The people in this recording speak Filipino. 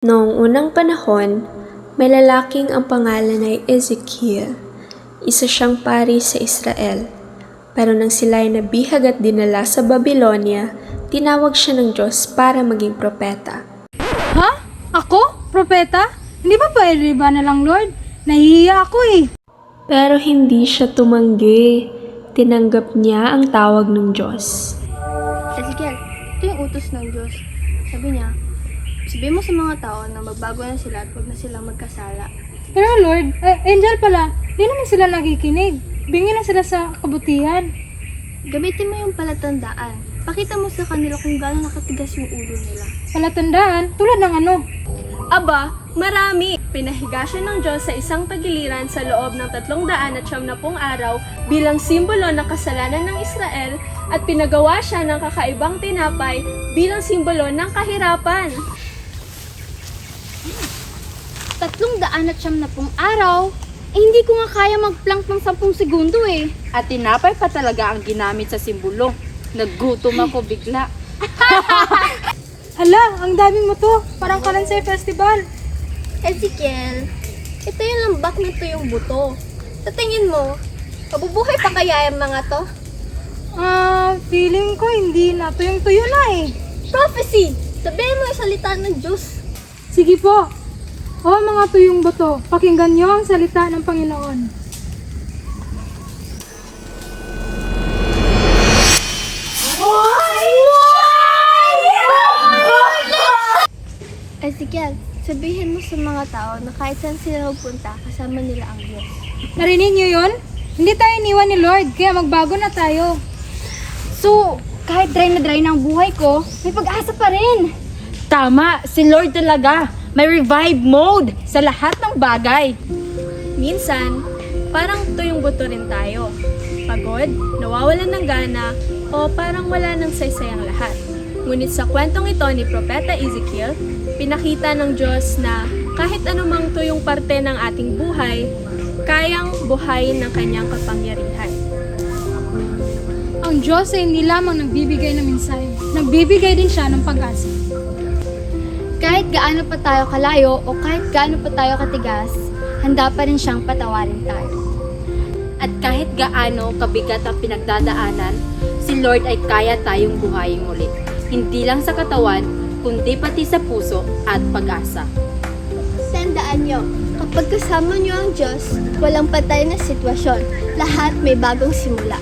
Noong unang panahon, may lalaking ang pangalan ay Ezekiel. Isa siyang pari sa Israel. Pero nang sila ay nabihag at dinala sa Babylonia, tinawag siya ng Diyos para maging propeta. Ha? Ako? Propeta? Hindi ba pwede ba na lang, Lord? Nahihiya ako eh. Pero hindi siya tumanggi. Tinanggap niya ang tawag ng Diyos. Ezekiel, ito yung utos ng Diyos. Sabi niya, sabihin mo sa mga tao na magbago na sila at huwag na silang magkasala. Pero Lord, angel pala, di naman sila nakikinig. Bingin na sila sa kabutihan. Gamitin mo yung palatandaan. Pakita mo sa kanila kung gaano nakatigas yung ulo nila. Palatandaan, tulad ng ano? Aba, marami! Pinahiga siya ng Diyos sa isang tagiliran sa loob ng 390 araw bilang simbolo ng kasalanan ng Israel at pinagawa siya ng kakaibang tinapay bilang simbolo ng kahirapan. 390 araw? Hindi ko nga kaya mag-plank ng 10 segundo eh. At tinapay pa talaga ang ginamit sa simbolo. Naggutom ako bigla. Hala, ang daming mo to. Parang Kalansay Festival. Ezekiel, ito yung lambak ng tuyong buto. Sa tingin mo, mabubuhay pa kaya yung mga to? Feeling ko hindi na. Tuyong-tuyo na eh. Prophecy! Sabihin mo yung salita ng Diyos. Sige po. O mga tuyong bato, pakinggan niyo ang salita ng Panginoon. Ezekiel, sabihin mo sa mga tao na kahit saan sila magpunta, kasama nila ang Diyos. Narinig niyo yun? Hindi tayo iniwan ni Lord, kaya magbago na tayo. So, kahit dry na dry ng buhay ko, may pag-asa pa rin. Tama, si Lord talaga. May revive mode sa lahat ng bagay. Minsan, parang tuyong buto rin tayo. Pagod, nawawalan ng gana, o parang wala ng saysayang lahat. Ngunit sa kwentong ito ni Propeta Ezekiel, pinakita ng Diyos na kahit anumang tuyong parte ng ating buhay, kayang buhayin ng kanyang kapangyarihan. Ang Diyos ay hindi lamang nagbibigay ng mensahe, nagbibigay din siya ng pag-asa. Kahit gaano pa tayo kalayo o kahit gaano pa tayo katigas, handa pa rin siyang patawarin tayo. At kahit gaano kabigat ang pinagdadaanan, si Lord ay kaya tayong buhayin ulit. Hindi lang sa katawan, kundi pati sa puso at pag-asa. Tandaan nyo, kapag kasama nyo ang Diyos, walang patay na sitwasyon. Lahat may bagong simula.